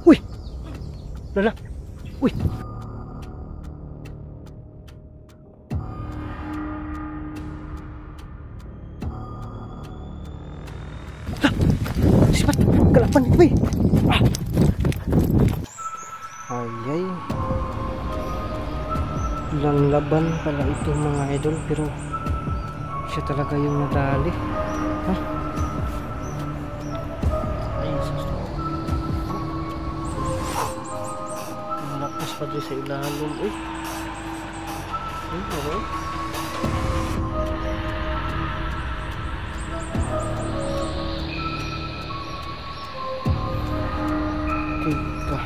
Uy! Lala! Uy! Sipat! Kalapan ito eh! Ayay! Laban pala ito mga idol, pero siya talaga yung nadali. Ha? Ay, susto. Malakas pa doon sa ilalim. Uy! Uy, ano? Tika.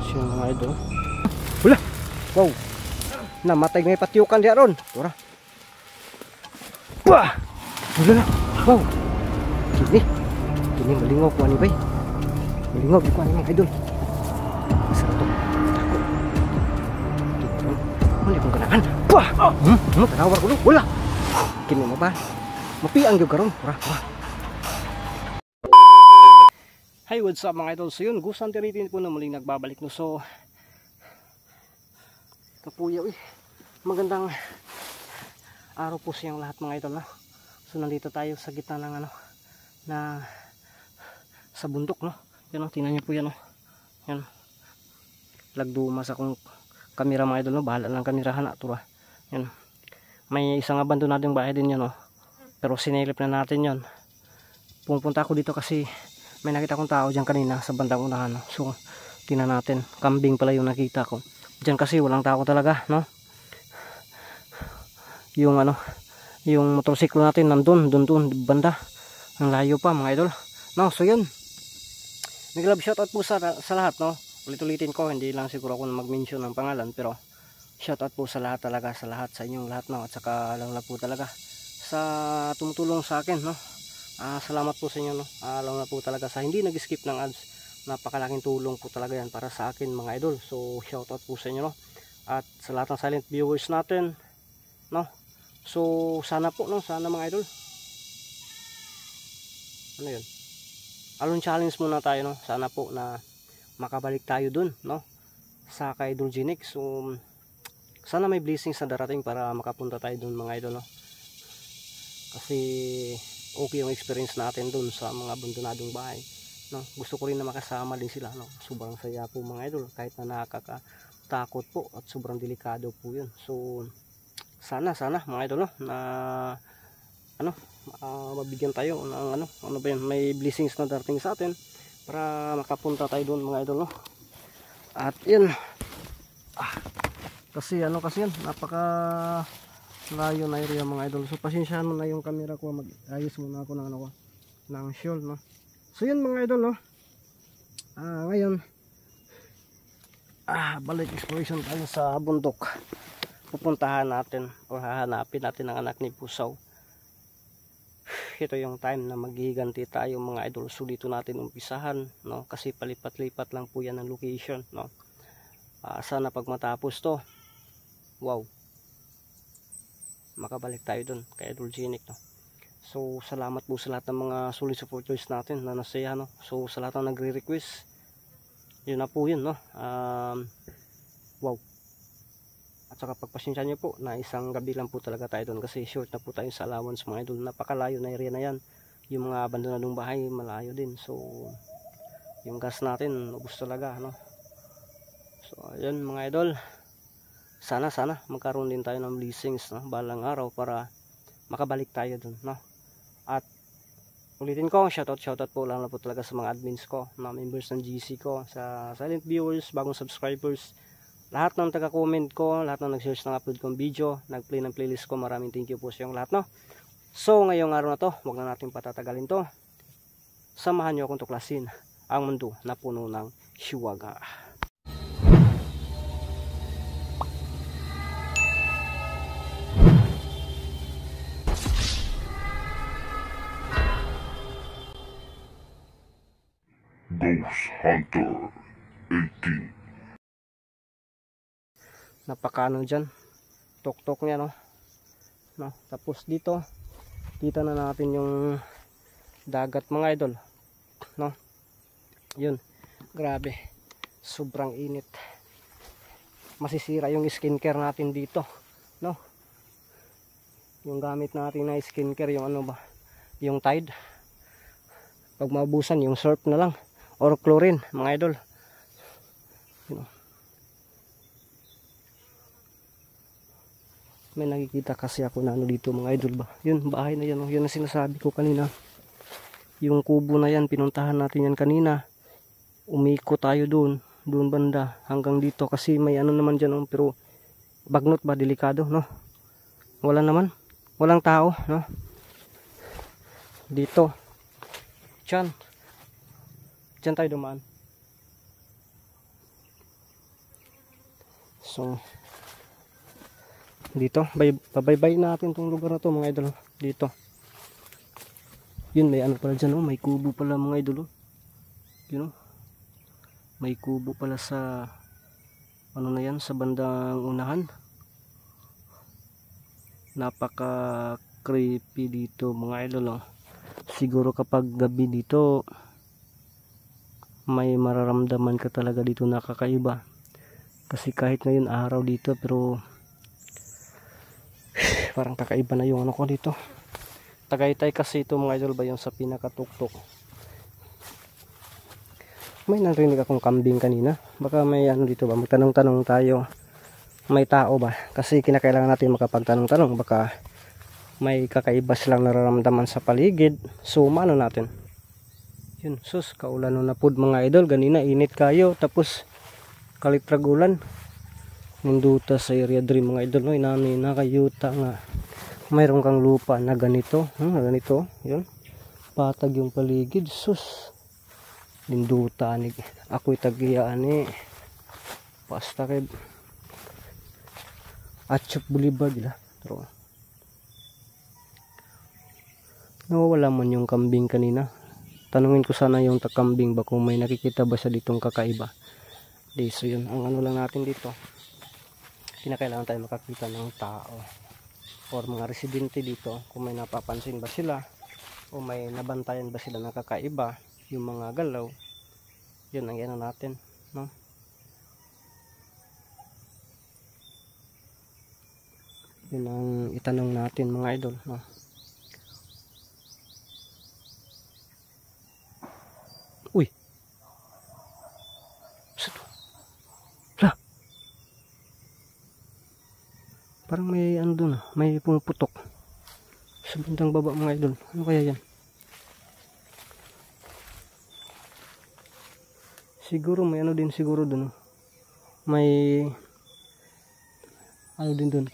Siya mga idol. Wala! Wow! Namatay nga ipatiyukan diya ron. Tura. Wah! Wala na. Wow! Kini malingaw ko ani bay. Malingaw ko ani mga idol. Masarap to. Tako. Dito. Hindi kong ganahan. Wah! Tanawar ko no. Wala! Kini mo ba? Mapiang yung karon. Tura. Hi, what's up mga idol? So yun, gusto tinitin po na muling nagbabalik no. So kapuyaw eh. Magandang araw po siyang lahat mga idol na. So nandito tayo sa gitna ng ano na sa bundok no. Yan oh, tingnan niyo po yan oh. Yan. Lagduma sa akong kamera mga idol no. Bahala lang kamerahan na tura. Yan. May isang abandonadong bahay din yan oh. Pero sinilip na natin yon. Pumunta ako dito kasi may nakita akong tao diyan kanina sa bandang unahan no. So tingnan natin, kambing pala yung nakita ko. Diyan kasi walang tao talaga no. Yung ano, yung motorsiklo natin nandun banda. Ang layo pa mga idol. No, so yun. Nag-love shoutout po sa lahat no. Ulit-ulitin ko, hindi lang siguro ako mag-mention ng pangalan, pero shoutout po sa lahat talaga, sa lahat, sa inyong lahat no. At saka lang po talaga sa tumutulong sa akin no. Salamat po sa inyo no. Alam na po talaga sa hindi nag-skip ng ads. Napakalaking tulong po talaga yan para sa akin mga idol. So shoutout po sa inyo no. At sa lahat ng silent viewers natin no. So sana po no, sana mga idol. Ano 'yun? Alon challenge muna tayo no. Sana po na makabalik tayo dun no sa kay Idol Genic. So sana may blessings na darating para makapunta tayo dun mga idol no. Kasi okay yung experience natin dun sa mga abandonadong bahay no. Gusto ko rin na makasama din sila no. Sobrang saya po mga idol kahit na nakakatakot po at sobrang delikado po yun. So sana mga idol no na ano mabigyan tayo ng ano ba yun, may blessings na darating sa atin para makapunta tayo doon mga idol no. At yun kasi yan napaka layo na area mga idol. So pasensyahan mo na yung camera ko, mag-ayos muna ako ng ano ko ng shield no. So yun mga idol no. Ngayon balik exploration tayo sa bundok. Pupuntahan natin o hahanapin natin ang anak ni Pusaw. Ito yung time na maghihiganti tayo mga idol. So dito natin umpisahan no, kasi palipat-lipat lang po yan ng location no. Sana pag matapos to, wow, makabalik tayo dun kay Idol Genic no. So salamat po sa lahat ng mga solid supporters natin na nasaya no. So sa lahat ng nagre-request, yun na po yun no. Wow. At saka pagpasensya nyo po na isang gabi lang po talaga tayo doon kasi short na po tayo sa allowance mga idol. Napakalayo na area na yan. Yung mga abandonadong bahay malayo din. So yung gas natin ubos talaga no. So ayun mga idol, sana magkaroon din tayo ng blessings no, balang araw para makabalik tayo doon no. At ulitin ko, shoutout po lang na po talaga sa mga admins ko, mga members ng GC ko, sa silent viewers, bagong subscribers, lahat ng taga-comment ko, lahat ng nag-search ng upload kong video, nag-play ng playlist ko. Maraming thank you po sa yung lahat no. So ngayong araw na to, wag na natin patatagalin to. Samahan nyo akong tuklasin ang mundo na puno ng hiwaga. Ghost Hunter 18. Napakano dyan, tok niya no. Tapos dito kita na natin yung dagat mga idol no. Yun, Grabe, sobrang init. Masisira yung skincare natin dito, no? Yung gamit natin na skincare, yung ano ba, yung Tide. Pag maubusan, yung surf na lang or chlorine, mga idol. May nakikita kasi ako na ano dito, mga idol ba. Yun, bahay na yan, oh. Yun ang sinasabi ko kanina. Yung kubo na yan, pinuntahan natin yan kanina. Umiko tayo doon banda hanggang dito kasi may ano naman dyan, oh, pero bagnot ba, delikado, no? Wala naman, walang tao, no? Dito dyan tayo dumaan. So dito, pabaybay natin tong lugar na to, mga idol. Dito, yun, may ano pala dyan, oh, may kubo pala, mga idol, oh. Yun, oh, may kubo pala sa ano na yan, sa bandang unahan. Napaka creepy dito, mga idol, oh. Siguro kapag gabi dito may mararamdaman ka talaga dito na kakaiba, kasi kahit ngayon araw dito, pero parang kakaiba na yung ano ko dito. Tagaytay kasi ito, mga idol ba, yung sa pinakatuktok. May narinig akong kambing kanina. Baka may ano dito ba, magtanong-tanong tayo. May tao ba? Kasi kinakailangan natin makapagtanong-tanong. Baka may kakaiba silang nararamdaman sa paligid. So mano natin. Yun, sus, kaulan na pod, mga idol. Ganina init kayo, tapos kalitragulan. Ninduta sa area dream, mga idol, no? Inani na kayuta nga mayroon kang lupa na ganito, ganito, yun, patag yung paligid, sus, ninduta ni ako'y tagiyaan ni pasta kay Atchop Boulevard nila. Pero nawawala man yung kambing kanina. Tanungin ko sana yung takambing ba kung may nakikita ba siya ditong kakaiba. Di, so yun, ang ano lang natin dito, kinakailangan tayo makakita ng tao or mga residente dito, kung may napapansin ba sila o may nabantayan ba sila ng kakaiba, yung mga galaw. Yun ang ano natin, no? Yun ang itanong natin, mga idol, no? Uy, parang may ano dun, may pumuputok sa bandang baba, mga idol. Ano kaya yan? Siguro may ano din siguro dun, may ano din dun.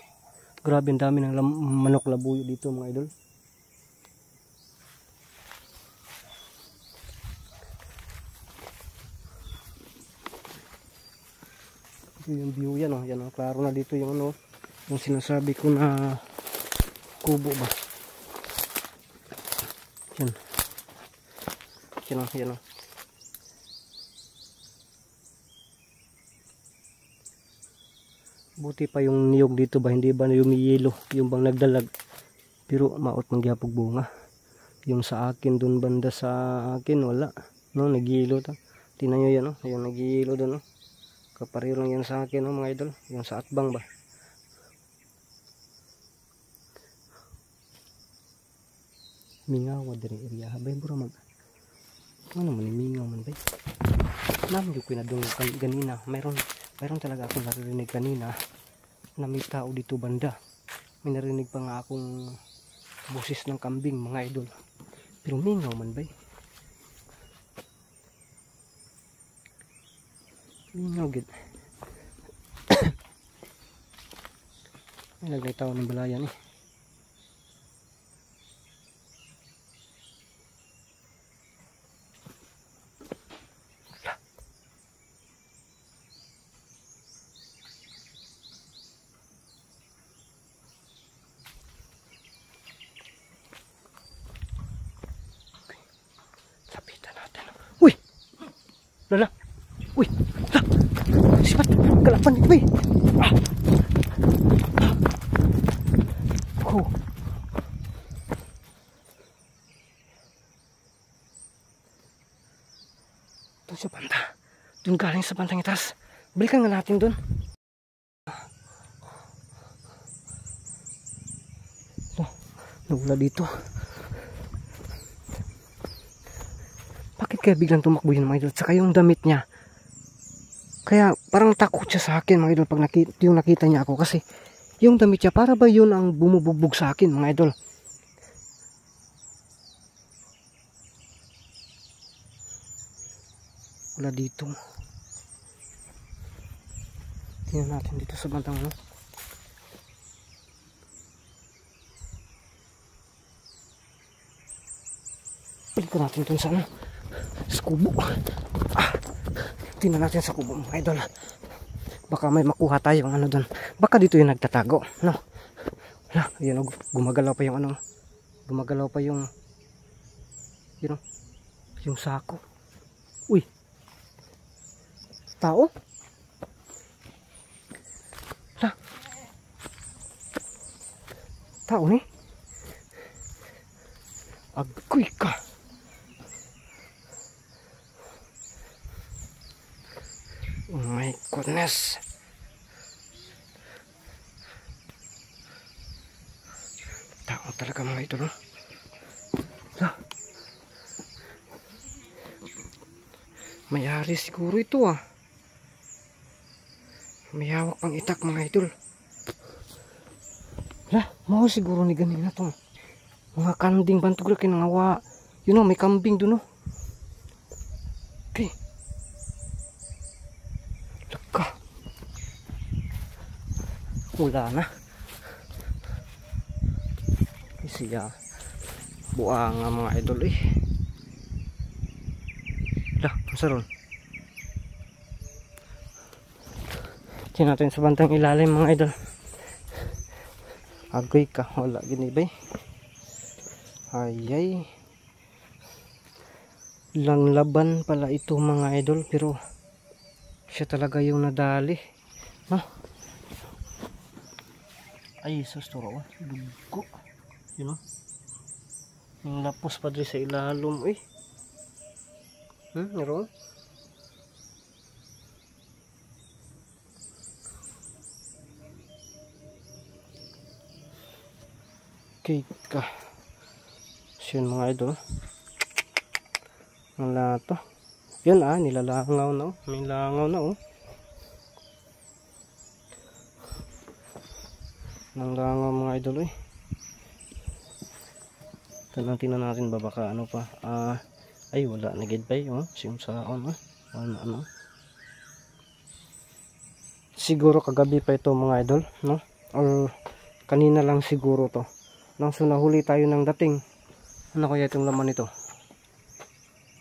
Grabe, ang dami ng manok labuyo dito, mga idol. Ito yung view yan, oh. Yan, oh, klaro na dito yung ano, yung sinasabi ko na kubo ba. Yan. Yan, oh, yan, oh. Buti pa yung niyog dito ba, hindi ba yung yelo, yung bang nagdalag. Pero maot mangyapog bunga. Yung sa akin dun banda sa akin, wala, no, nagyelo ta. Tingnan nyo yan, oh, yung nagyelo dun, oh. Kapareho lang yan sa akin, oh, mga idol. Yung sa atbang ba. Mingaw dari area bay bro mag ano man mingaw man bay namin ko na doon ganina. Mayroon talaga akong narinig kanina na may tao dito banda. May narinig pa nga akong boses ng kambing, mga idol, pero mingaw man bay, mingaw gid. May nagay tao ng balayan eh. Lala, uy, sipat, kalapan ito, oh. Ito siya banda, Doon galing sa bantang itaas. Balikan nga natin doon. Nawala dito. Bakit kaya biglang tumakbo yun mga idol? Saka yung damit niya. Kaya parang takot siya sa akin mga idol pag yung nakita niya ako. Kasi yung damit niya para ba yun ang bumubugbog sa akin mga idol. Wala dito. Tingnan natin dito sa bantang ano. Balikan natin dun sa ano, sa kubo. Tingnan natin sa kubo mga idol. Baka may makuha tayong ano dun. Baka dito yung nagtatago, no? Ayun, gumagalaw pa yung ano. Gumagalaw pa yung yung sako. Uy. Tao? Tao ni? Agoy ka. Oh my goodness. Tao talaga mga idol. May-ari siguro ito ah. May hawak pang itak mga idol. Mau siguro ni ganina to. Mga kanding bantog ra kinangawa. You know, may kambing doon no. Okay. Laka. Wala na. Siya buang nga mga idol eh. Masaron. Tingnan natin sa bantang ilalim mga idol. Agoy ka, wala ginibay. Ayay. Lang laban pala ito mga idol, pero siya talaga yung nadali. No? Ay, susturo ah. Dugo. You know? Yung lapos pa dito sa ilalom eh. Meron? Okay ka. So yun mga idol. Wala to. Yun nilalangaw na oh. May langaw na oh. Nanglangaw mga idol eh. Tingnan natin ba baka ano pa. Ay wala nagidbay oh. Siyong saon oh. Ano. Siguro kagabi pa ito mga idol, no? Or kanina lang siguro to. Nang sunahuli tayo ng dating. Ano kaya itong laman nito?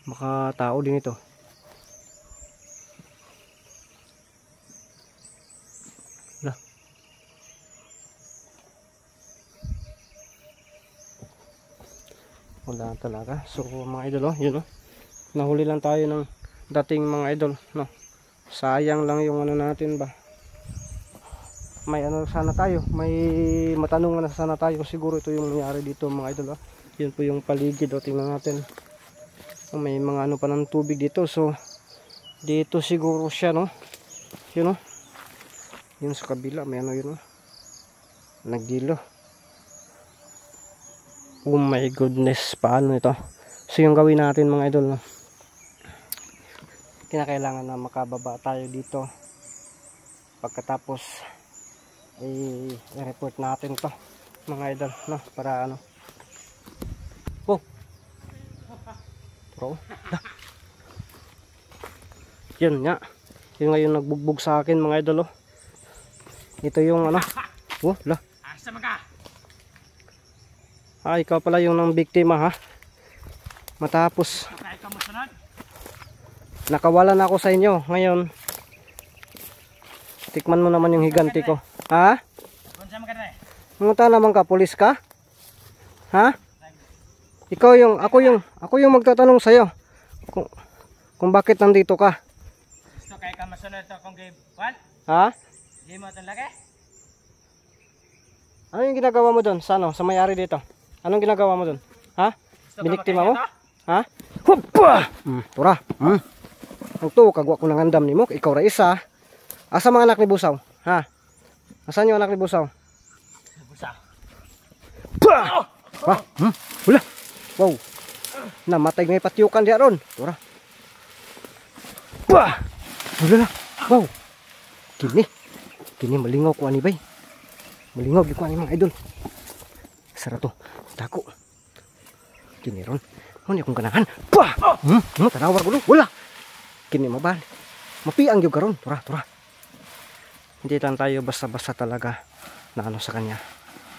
Baka tao din ito. Wala talaga. So mga idol oh, yun oh. Nahuli lang tayo ng dating mga idol, no. Sayang lang yung ano natin ba. May ano sana tayo, may matanungan na sana tayo. Siguro ito yung nangyari dito mga idol oh. Yun po yung paligid oh, tingnan natin. May mga ano pa ng tubig dito. So dito siguro siya no. Yun oh. Yun sa kabila may ano yun oh. Nagdilo. Oh my goodness, paano ito? So yung gawin natin mga idol no? Kinakailangan na makababa tayo dito. Pagkatapos i-report natin to mga idol no? Para ano. Oh bro. Yun nga. Yun nga yung nagbugbog sa akin mga idol oh. Ito yung ano. Oh la. Ikaw pala yung nang biktima ha. Matapos nakawalan ako sa inyo. Ngayon tikman mo naman yung higanti ko. Ha? Munta naman ka, pulis ka? Ha? Ikaw yung ako yung magtatanong sa iyo. Kung bakit nandito ka? Gusto kay ka masunod to kung what? Ha? Di mo tan laki? Ano yung ginagawa mo doon? Sa ano? Sa may-ari dito? Anong ginagawa mo doon? Ha? Biniktima mo? Ha? Hoppa! Tura. Ang to, kagwa ko nangandam nimo, ikaw ra isa. Asa mga anak ni Busaw? Ha? Asan yung anak ni Busaw? Busa. Bah! Ah, wala. Wow. Namatay may patyukan diya ron. Tura. Bah! Wala. Wow. Kini malingaw ko ani bay. Malingaw gyud ko ani mga idol. Sara to. Dako. Kini ron. Mo ni akong ganahan. Bah! Tanawar ko wala. Kini mabal. Mapiang gyud karon. Tura. Hindi lang tayo basta-basta talaga na ano sa kanya.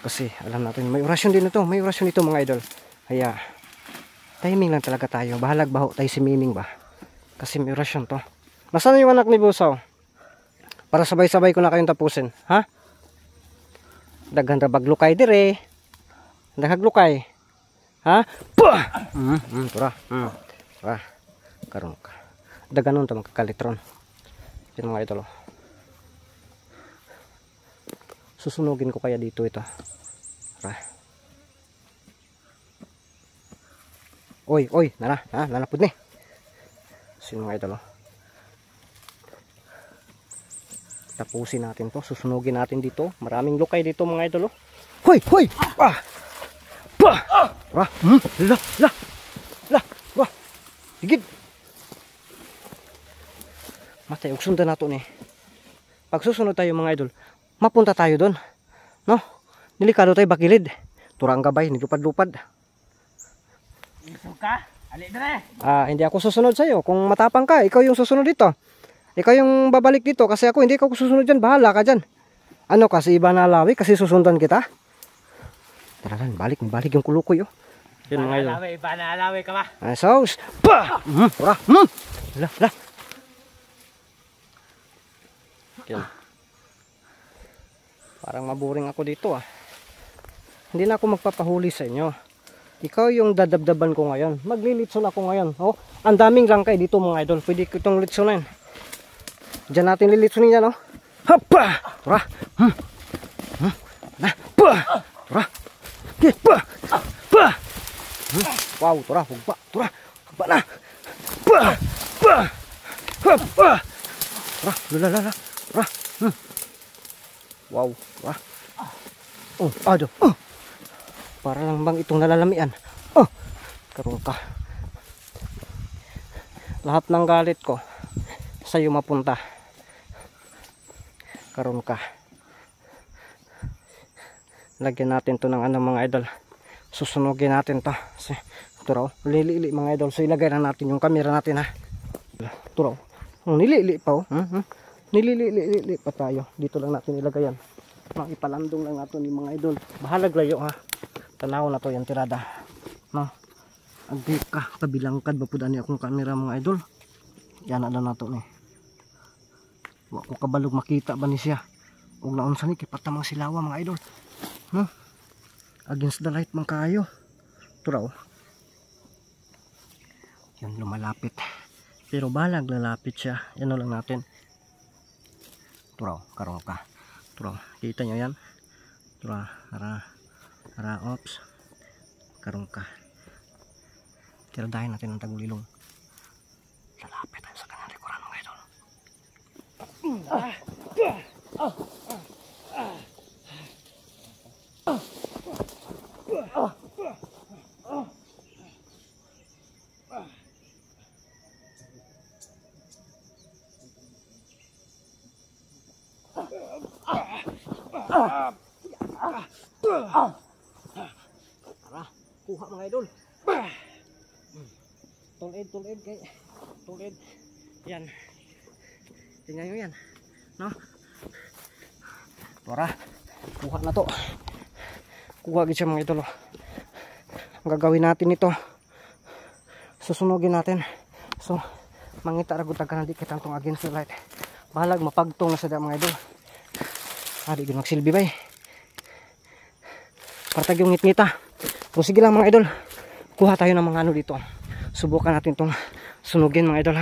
Kasi alam natin may orasyon din ito. May orasyon ito mga idol. Kaya timing lang talaga tayo. Bahalag baho tayo si Miming ba. Kasi may orasyon to. Nasaan yung anak ni Busaw? Para sabay-sabay ko na kayong tapusin. Ha? Daghan ra baglukay dire. Daghag-lukay. Ha? Pah! Tura. Tura. Karon ka. Daganon ta makakalitron. Yan mga idol. Susunugin ko kaya dito ito. Tura. Oy, nanapod ni. Sino mga idol? Tapusin natin to, susunugin natin dito. Maraming lukay dito mga idol. Hoy! Ah! Bah! Ah! La! Wah! Higit! Matay, sundan nato ni. Pag susunod tayo mga idol, mapunta tayo doon. No? Nilikado tayo bakilid. Turang gabay, nilupad-lupad. Suka, ali dire. Hindi ako susunod sa'yo. Kung matapang ka, ikaw yung susunod dito. Ikaw yung babalik dito kasi ako hindi ko susunod dyan. Bahala ka dyan. Ano kasi iba na lawi kasi susundan kita. Tara lang, balik yung kulukoy. Yun mga idol. Iba na alawi ka ba? Ay, sauce. Bah! Tura. La. Yun. Parang maburing ako dito Hindi na ako magpapahuli sa inyo. Ikaw yung dadabdaban ko ngayon. Maglilitson ako ngayon. Ang daming langkay dito mga idol. Pwede ko itong litsonin. Diyan natin lilitsunin yan, Hapa! Tura! Bah! Tura! Bah! Wow, tura! Hugba! Tura! Hugba na! Bah! Hapa! Tura! Lala! Tura! Wow! Tura! Aduh! Para lang bang itong nalalamian. Karoon ka. Lahat ng galit ko sa'yo mapunta. Karoon ka. Lagyan natin to ng mga idol. Susunugin natin to. Ito raw. Lili mga idol. So ilagay na natin yung camera natin Ito raw. Nilili pa Nilili pa tayo. Dito lang natin ilagay yan. Ipalandong lang natin yung mga idol. Bahalag layo Tanaw na to yung tirada. No? Agdi ka. Kabilangkad ba po dani akong camera mga idol. Yan na nato ni. Wa ko kabalog makita ba ni siya. Ug naunsa ni kipat mga silawa mga idol. No? Against the light man kayo. Turaw. Yan lumalapit. Pero balag lalapit siya. Yan lang natin. Turaw, karon ka. Turaw, kita nyo yan. Turaw, ara ops. Karon ka. Tiradahin natin ang tagulilong. Lalapit tayo sa kanyang likuran mga idol. Tara, kuha mga idol. Tulid kay tulid. Yan. Tingnan nyo yan. No? Tara, kuha na to. Kuha gid siya mga idol. Ang gagawin natin ito, susunugin natin. So, mangita ra gud tagkan di kitang tong against the light. Bahalag mapagtong na sa mga idol. Di gid magsilbi bay. Partag yung ngit-ngita. Kung sige lang mga idol, kuha tayo ng mga ano dito. Subukan natin tong sunugin mga idol